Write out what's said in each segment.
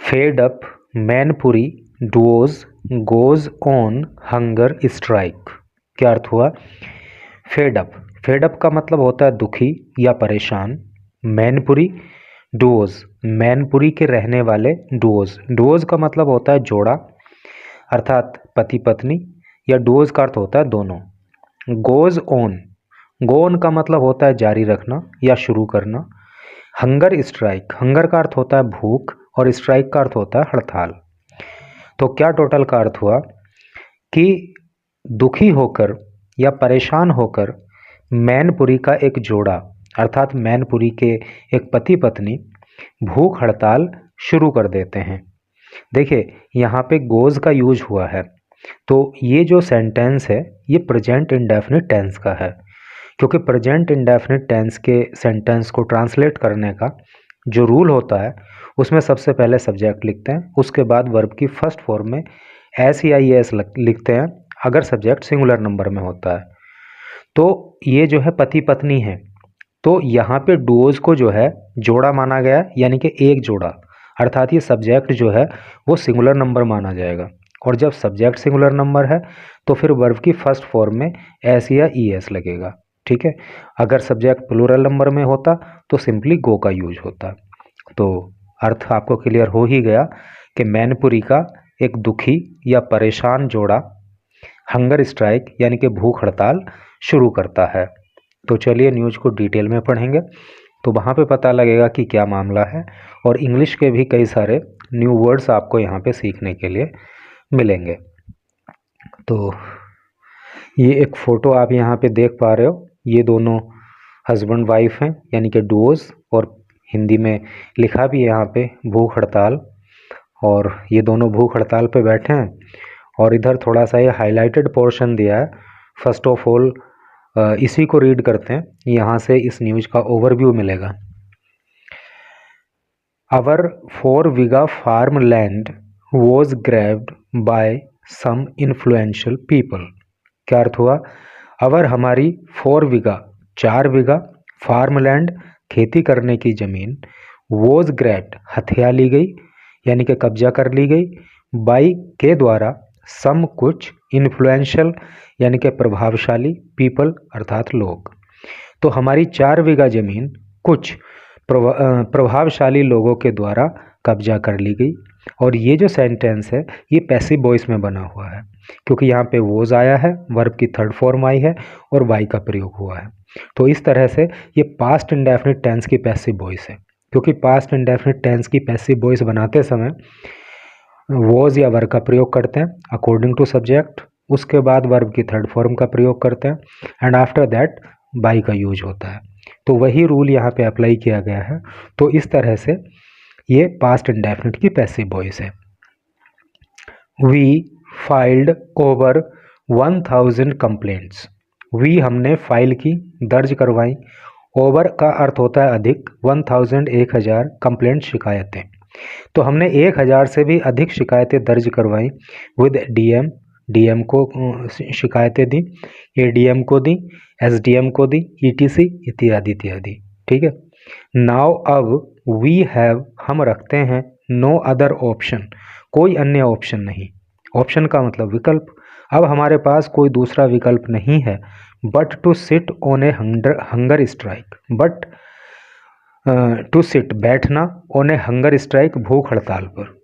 Fed up Mainpuri Duos goes on hunger strike. क्या अर्थ हुआ? फेड अप, फेड अप का मतलब होता है दुखी या परेशान। मैनपुरी डुओज, मैनपुरी के रहने वाले डुओज, डुओज का मतलब होता है जोड़ा अर्थात पति पत्नी, या डुओज का अर्थ होता है दोनों। गोज ऑन, गो ऑन का मतलब होता है जारी रखना या शुरू करना। हंगर स्ट्राइक, हंगर का अर्थ होता है भूख और स्ट्राइक का अर्थ होता है हड़ताल। तो क्या टोटल का अर्थ हुआ कि दुखी होकर या परेशान होकर मैनपुरी का एक जोड़ा अर्थात मैनपुरी के एक पति पत्नी भूख हड़ताल शुरू कर देते हैं। देखिए यहाँ पे गोज का यूज हुआ है, तो ये जो सेंटेंस है ये प्रेजेंट इंडेफिनिट टेंस का है, क्योंकि प्रेजेंट इंडेफिनिट टेंस के सेंटेंस को ट्रांसलेट करने का जो रूल होता है उसमें सबसे पहले सब्जेक्ट लिखते हैं, उसके बाद वर्ब की फर्स्ट फॉर्म में एस या ई एस लिखते हैं अगर सब्जेक्ट सिंगुलर नंबर में होता है। तो ये जो है पति पत्नी है, तो यहाँ पे डुओज को जो है जोड़ा माना गया, यानी कि एक जोड़ा, अर्थात ये सब्जेक्ट जो है वो सिंगुलर नंबर माना जाएगा। और जब सब्जेक्ट सिंगुलर नंबर है तो फिर वर्ब की फर्स्ट फॉर्म में एस या ई एस लगेगा। ठीक है, अगर सब्जेक्ट प्लूरल नंबर में होता तो सिंपली गो का यूज होता। तो अर्थ आपको क्लियर हो ही गया कि मैनपुरी का एक दुखी या परेशान जोड़ा हंगर स्ट्राइक यानी कि भूख हड़ताल शुरू करता है। तो चलिए न्यूज़ को डिटेल में पढ़ेंगे, तो वहाँ पे पता लगेगा कि क्या मामला है, और इंग्लिश के भी कई सारे न्यू वर्ड्स आपको यहाँ पे सीखने के लिए मिलेंगे। तो ये एक फ़ोटो आप यहाँ पे देख पा रहे हो, ये दोनों हस्बैंड वाइफ हैं यानी कि डुओज, और हिंदी में लिखा भी है यहाँ पे भूख हड़ताल, और ये दोनों भूख हड़ताल पे बैठे हैं। और इधर थोड़ा सा ये हाईलाइटेड पोर्शन दिया है। फर्स्ट ऑफ ऑल इसी को रीड करते हैं, यहाँ से इस न्यूज़ का ओवरव्यू मिलेगा। Our 4 bigha farm land was grabbed by some influential people. क्या अर्थ हुआ? अवर हमारी 4 बीघा 4 बीघा फार्म लैंड खेती करने की ज़मीन वॉज ग्रैब्ड हथिया ली गई यानी कि कब्जा कर ली गई, बाई के द्वारा, सम कुछ, इन्फ्लुएंशियल यानी कि प्रभावशाली, पीपल अर्थात लोग। तो हमारी 4 बीघा ज़मीन कुछ प्रभावशाली लोगों के द्वारा कब्जा कर ली गई। और ये जो सेंटेंस है ये पैसिव वॉइस में बना हुआ है, क्योंकि यहाँ पे वोज आया है, वर्ब की थर्ड फॉर्म आई है और बाई का प्रयोग हुआ है। तो इस तरह से ये पास्ट इंडेफिनिट टेंस की पैसिव वॉइस है, क्योंकि पास्ट इंडेफिनिट टेंस की पैसिव वॉइस बनाते समय वॉज या वर्ब का प्रयोग करते हैं अकॉर्डिंग टू सब्जेक्ट, उसके बाद वर्ब की थर्ड फॉर्म का प्रयोग करते हैं, एंड आफ्टर दैट बाई का यूज होता है। तो वही रूल यहाँ पे अप्लाई किया गया है। तो इस तरह से ये पास्ट इंडेफिनिट की पैसिव वॉइस है। We filed over 1000 complaints. We हमने फाइल की, दर्ज करवाई। ओवर का अर्थ होता है अधिक, 1000 1000 कंप्लेंट शिकायतें, तो हमने 1000 से भी अधिक शिकायतें दर्ज करवाई। विद डीएम, डीएम को शिकायतें दी, एडीएम को दी, एसडीएम को दी, ईटीसी इत्यादि इत्यादि। ठीक है। नाउ अब वी हैव, हम रखते हैं, नो अदर ऑप्शन, कोई अन्य ऑप्शन नहीं। ऑप्शन का मतलब विकल्प। अब हमारे पास कोई दूसरा विकल्प नहीं है but to sit on a hunger strike, but to sit बैठना, ऑन ए हंगर स्ट्राइक भूख हड़ताल पर,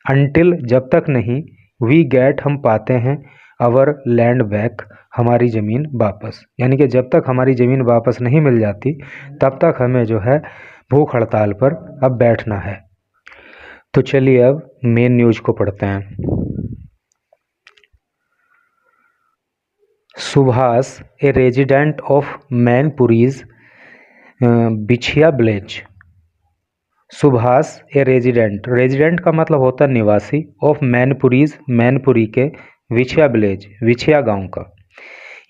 अनटिल जब तक नहीं, वी गेट हम पाते हैं, अवर लैंड बैक हमारी ज़मीन वापस, यानी कि जब तक हमारी ज़मीन वापस नहीं मिल जाती तब तक हमें जो है भूख हड़ताल पर अब बैठना है। तो चलिए अब मेन न्यूज़ को पढ़ते हैं। सुभाष, ए रेजिडेंट ऑफ मैनपुरीज बिछिया village. Subhash a resident, resident का मतलब होता है निवासी, ऑफ मैनपुरीज, मैनपुरी के, बिछिया विलेज, बिछिया गांव का,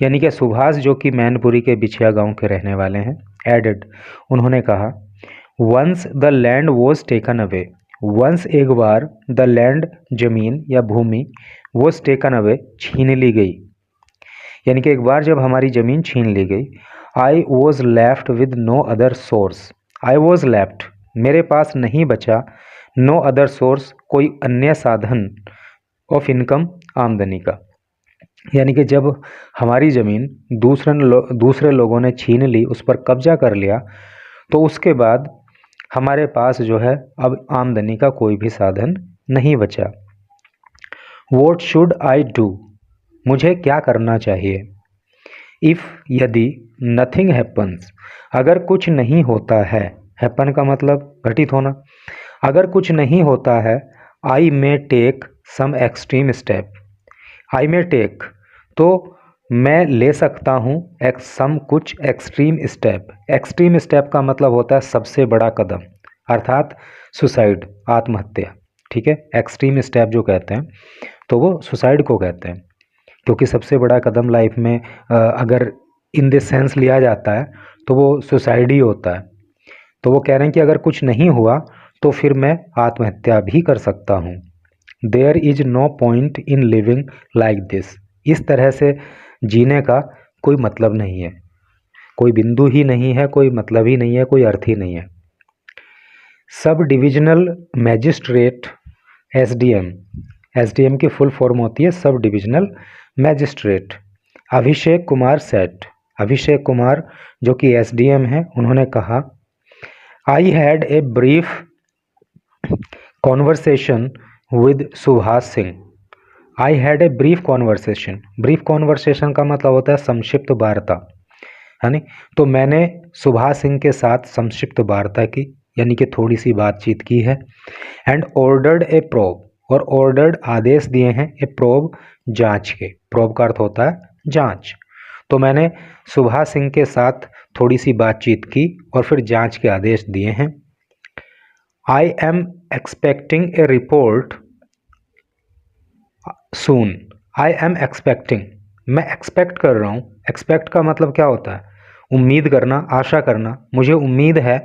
यानी कि सुभाष जो कि मैनपुरी के बिछिया गांव के रहने वाले हैं। एडेड, उन्होंने कहा, once the land was taken away, once एक बार, द लैंड जमीन या भूमि, वॉज टेकन अवे छीन ली गई, यानी कि एक बार जब हमारी ज़मीन छीन ली गई। I was left with no other source, I was left मेरे पास नहीं बचा, नो अदर सोर्स, कोई अन्य साधन ऑफ इनकम, आमदनी का। यानी कि जब हमारी ज़मीन दूसरे लोगों ने छीन ली, उस पर कब्जा कर लिया, तो उसके बाद हमारे पास जो है अब आमदनी का कोई भी साधन नहीं बचा। वॉट शुड आई डू, मुझे क्या करना चाहिए। इफ़, यदि, नथिंग हैपन्स, अगर कुछ नहीं होता है, हैपन का मतलब घटित होना, अगर कुछ नहीं होता है, I may take some extreme step, I may take, तो मैं ले सकता हूँ कुछ एक्सट्रीम स्टेप। एक्सट्रीम स्टेप का मतलब होता है सबसे बड़ा कदम, अर्थात सुसाइड, आत्महत्या। ठीक है, एक्सट्रीम स्टेप जो कहते हैं तो वो सुसाइड को कहते हैं, क्योंकि सबसे बड़ा कदम लाइफ में अगर इन दिस सेंस लिया जाता है तो वो सुसाइड ही होता है। तो वो कह रहे हैं कि अगर कुछ नहीं हुआ तो फिर मैं आत्महत्या भी कर सकता हूँ। There is no point in living like this, इस तरह से जीने का कोई मतलब नहीं है, कोई बिंदु ही नहीं है, कोई मतलब ही नहीं है, कोई अर्थ ही नहीं है। Sub divisional magistrate, SDM, SDM की फुल फॉर्म होती है sub divisional magistrate. Abhishek Kumar सेठ, अभिषेक कुमार जो कि एसडीएम हैं, उन्होंने कहा, I had a brief conversation with Subhash Singh. I had a brief conversation, brief conversation का मतलब होता है संक्षिप्त वार्ता, है नी। तो मैंने सुभाष सिंह के साथ संक्षिप्त वार्ता की, यानी कि थोड़ी सी बातचीत की है। एंड ऑर्डर्ड ए प्रोब, और ऑर्डर्ड आदेश दिए हैं, ए प्रोब जांच के, प्रोब का अर्थ होता है जांच। तो मैंने सुभाष सिंह के साथ थोड़ी सी बातचीत की और फिर जांच के आदेश दिए हैं। I am expecting a report soon, I am expecting, मैं एक्सपेक्ट कर रहा हूँ। एक्सपेक्ट का मतलब क्या होता है, उम्मीद करना, आशा करना। मुझे उम्मीद है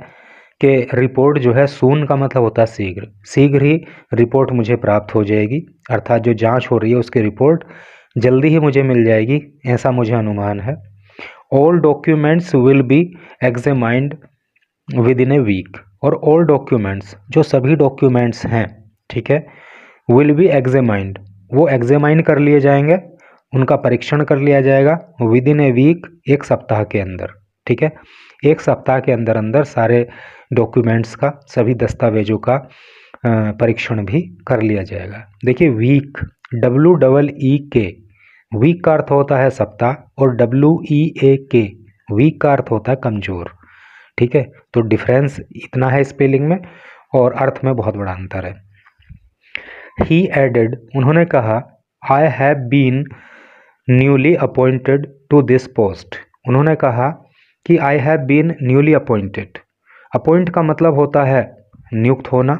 कि रिपोर्ट जो है, सून का मतलब होता है शीघ्र, शीघ्र ही रिपोर्ट मुझे प्राप्त हो जाएगी, अर्थात जो जांच हो रही है उसकी रिपोर्ट जल्दी ही मुझे मिल जाएगी, ऐसा मुझे अनुमान है। All documents will be examined within a week, और ऑल डॉक्यूमेंट्स, जो सभी डॉक्यूमेंट्स हैं, ठीक है, विल बी एग्जामाइंड, वो एग्जामाइन कर लिए जाएंगे, उनका परीक्षण कर लिया जाएगा, विद इन ए वीक, एक सप्ताह के अंदर। ठीक है, एक सप्ताह के अंदर अंदर सारे डॉक्यूमेंट्स का, सभी दस्तावेजों का परीक्षण भी कर लिया जाएगा। देखिए वीक, WEEK, वीक का अर्थ होता है सप्ताह, और WEAK, वीक का अर्थ होता है कमज़ोर। ठीक है, तो डिफरेंस इतना है स्पेलिंग में, और अर्थ में बहुत बड़ा अंतर है। ही एडेड, उन्होंने कहा, I have been newly appointed to this post, उन्होंने कहा कि I have been newly appointed, appoint का मतलब होता है नियुक्त होना,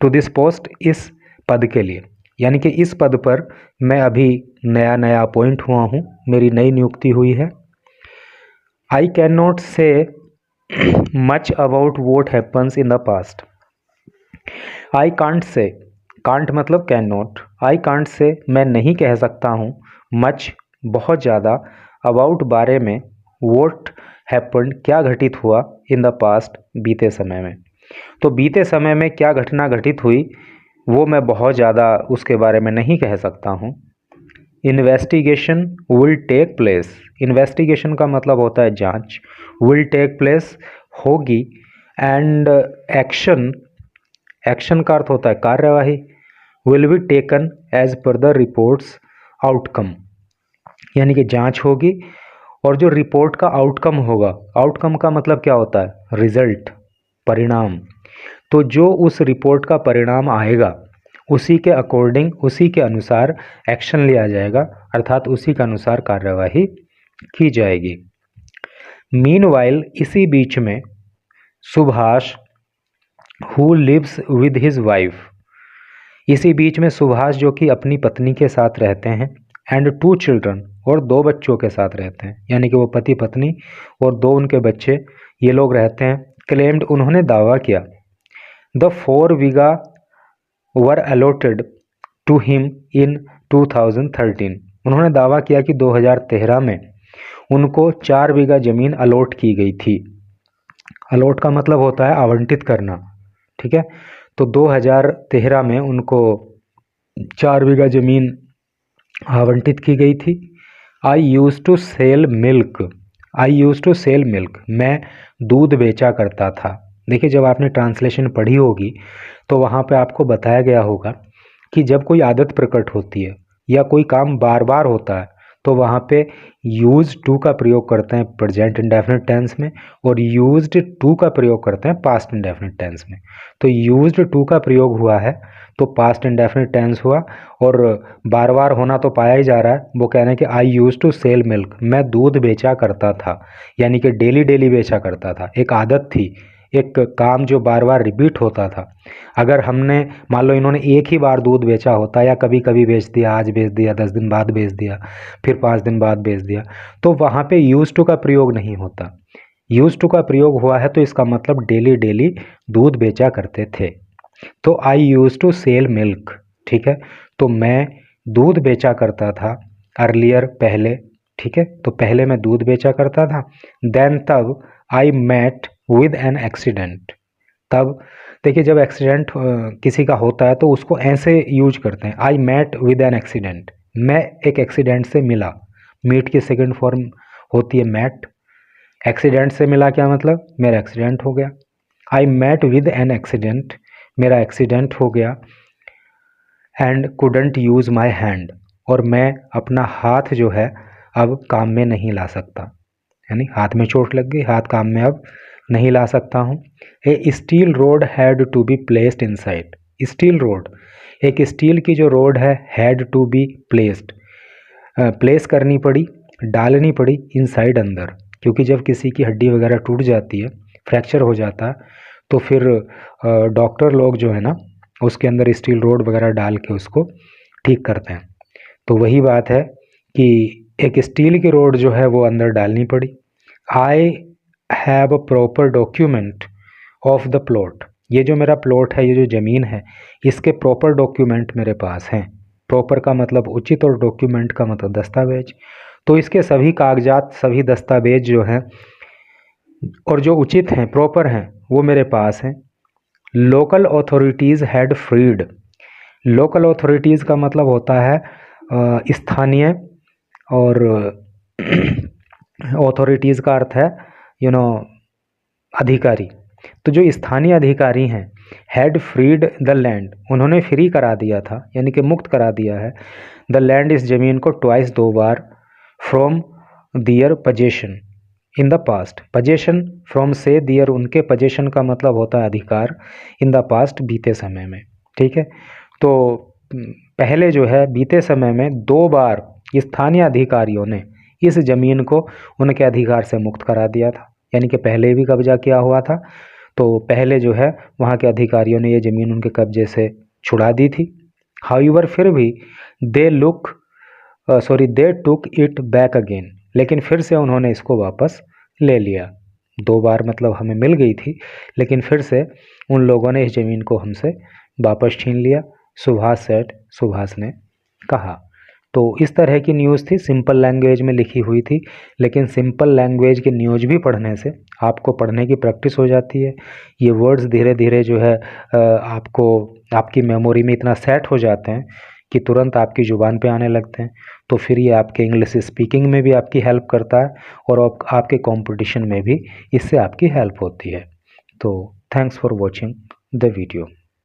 टू दिस पोस्ट, इस पद के लिए, यानी कि इस पद पर मैं अभी नया नया अपॉइंट हुआ हूँ, मेरी नई नियुक्ति हुई है। I can not say much about what happens in the past, I can't say, can't मतलब can not, I can't say मैं नहीं कह सकता हूँ, मच बहुत ज़्यादा, अबाउट बारे में, वॉट हैपन्ड क्या घटित हुआ, इन द पास्ट बीते समय में। तो बीते समय में क्या घटना घटित हुई वो मैं बहुत ज़्यादा उसके बारे में नहीं कह सकता हूँ। Investigation will take place, investigation का मतलब होता है जांच, विल टेक प्लेस होगी, एंड एक्शन, एक्शन का अर्थ होता है कार्यवाही, will be taken as per the reports outcome, यानी कि जांच होगी और जो रिपोर्ट का आउटकम होगा, आउटकम का मतलब क्या होता है, रिजल्ट, परिणाम, तो जो उस रिपोर्ट का परिणाम आएगा उसी के अकॉर्डिंग, उसी के अनुसार एक्शन लिया जाएगा, अर्थात उसी के अनुसार कार्यवाही की जाएगी। मीनवाइल, इसी बीच में, Subhash who lives with his wife, इसी बीच में सुभाष जो कि अपनी पत्नी के साथ रहते हैं, एंड 2 चिल्ड्रन, और 2 बच्चों के साथ रहते हैं, यानी कि वो पति पत्नी और 2 उनके बच्चे, ये लोग रहते हैं। क्लेम्ड, उन्होंने दावा किया, the 4 bigha were allotted to him in 2013, उन्होंने दावा किया कि 2013 में उनको 4 बीघा ज़मीन अलॉट की गई थी। अलॉट का मतलब होता है आवंटित करना, ठीक है। तो 2013 में उनको 4 बीघा ज़मीन आवंटित की गई थी। I use to sell milk, I use to sell milk, मैं दूध बेचा करता था। देखिए, जब आपने ट्रांसलेशन पढ़ी होगी तो वहाँ पे आपको बताया गया होगा कि जब कोई आदत प्रकट होती है या कोई काम बार बार होता है तो वहाँ पे यूज टू का प्रयोग करते हैं प्रेजेंट इंडेफिनिट टेंस में, और यूज्ड टू का प्रयोग करते हैं पास्ट इंडेफिनिट टेंस में। तो यूज्ड टू का प्रयोग हुआ है तो पास्ट इंडेफिनिट टेंस हुआ, और बार बार होना तो पाया ही जा रहा है। वो कह रहे हैं कि आई यूज टू सेल मिल्क, मैं दूध बेचा करता था, यानी कि डेली डेली बेचा करता था, एक आदत थी, एक काम जो बार बार रिपीट होता था। अगर हमने मान लो इन्होंने एक ही बार दूध बेचा होता या कभी कभी बेच दिया, आज बेच दिया, 10 दिन बाद बेच दिया, फिर 5 दिन बाद बेच दिया, तो वहाँ पे यूज टू का प्रयोग नहीं होता। यूज टू का प्रयोग हुआ है तो इसका मतलब डेली डेली दूध बेचा करते थे। तो आई यूज टू सेल मिल्क, ठीक है। तो मैं दूध बेचा करता था, अर्लियर पहले, ठीक है। तो पहले मैं दूध बेचा करता था। देन तब I met with an accident, तब देखिए जब एक्सीडेंट किसी का होता है तो उसको ऐसे यूज करते हैं, I met with an accident, मैं एक एक्सीडेंट से मिला। मीट की सेकंड फॉर्म होती है मैट। एक्सीडेंट से मिला क्या मतलब, मेरा एक्सीडेंट हो गया। I met with an accident, मेरा एक्सीडेंट हो गया। And couldn't use my hand, और मैं अपना हाथ जो है अब काम में नहीं ला सकता, यानी हाथ में चोट लग गई, हाथ काम में अब नहीं ला सकता हूँ। A steel rod had to be placed inside, steel rod, एक स्टील की जो रोड है, had to be placed, place करनी पड़ी, डालनी पड़ी, इनसाइड अंदर, क्योंकि जब किसी की हड्डी वगैरह टूट जाती है, फ्रैक्चर हो जाता है, तो फिर डॉक्टर लोग जो है ना उसके अंदर स्टील रोड वगैरह डाल के उसको ठीक करते हैं। तो वही बात है कि एक स्टील की रोड जो है वो अंदर डालनी पड़ी। I have a proper document of the plot, ये जो मेरा प्लॉट है, ये जो ज़मीन है, इसके प्रॉपर डॉक्यूमेंट मेरे पास हैं। प्रॉपर का मतलब उचित और डॉक्यूमेंट का मतलब दस्तावेज। तो इसके सभी कागजात, सभी दस्तावेज जो हैं और जो उचित हैं, प्रॉपर हैं, वो मेरे पास हैं। Local authorities had freed, local authorities का मतलब होता है स्थानीय, और अथॉरिटीज़ का अर्थ है अधिकारी। तो जो स्थानीय अधिकारी हैं, हैड फ्रीड द लैंड, उन्होंने फ्री करा दिया था, यानी कि मुक्त करा दिया है, द लैंड, इस ज़मीन को, ट्वाइस, 2 बार, from their possession in the past, possession from से दियर, उनके पजेशन का मतलब होता है अधिकार, इन द पास्ट, बीते समय में, ठीक है। तो पहले जो है बीते समय में 2 बार स्थानीय अधिकारियों ने इस ज़मीन को उनके अधिकार से मुक्त करा दिया था, यानी कि पहले भी कब्जा किया हुआ था, तो पहले जो है वहाँ के अधिकारियों ने ये ज़मीन उनके कब्जे से छुड़ा दी थी। हाउएवर, फिर भी दे टुक इट बैक अगेन, लेकिन फिर से उन्होंने इसको वापस ले लिया। 2 बार मतलब हमें मिल गई थी, लेकिन फिर से उन लोगों ने इस ज़मीन को हमसे वापस छीन लिया। सुभाष सेठ, सुभाष ने कहा। तो इस तरह की न्यूज़ थी, सिंपल लैंग्वेज में लिखी हुई थी, लेकिन सिंपल लैंग्वेज की न्यूज़ भी पढ़ने से आपको पढ़ने की प्रैक्टिस हो जाती है। ये वर्ड्स धीरे धीरे जो है आपको, आपकी मेमोरी में इतना सेट हो जाते हैं कि तुरंत आपकी ज़ुबान पे आने लगते हैं। तो फिर ये आपके इंग्लिश स्पीकिंग में भी आपकी हेल्प करता है, और आपके कंपटीशन में भी इससे आपकी हेल्प होती है। तो thanks for watching the video.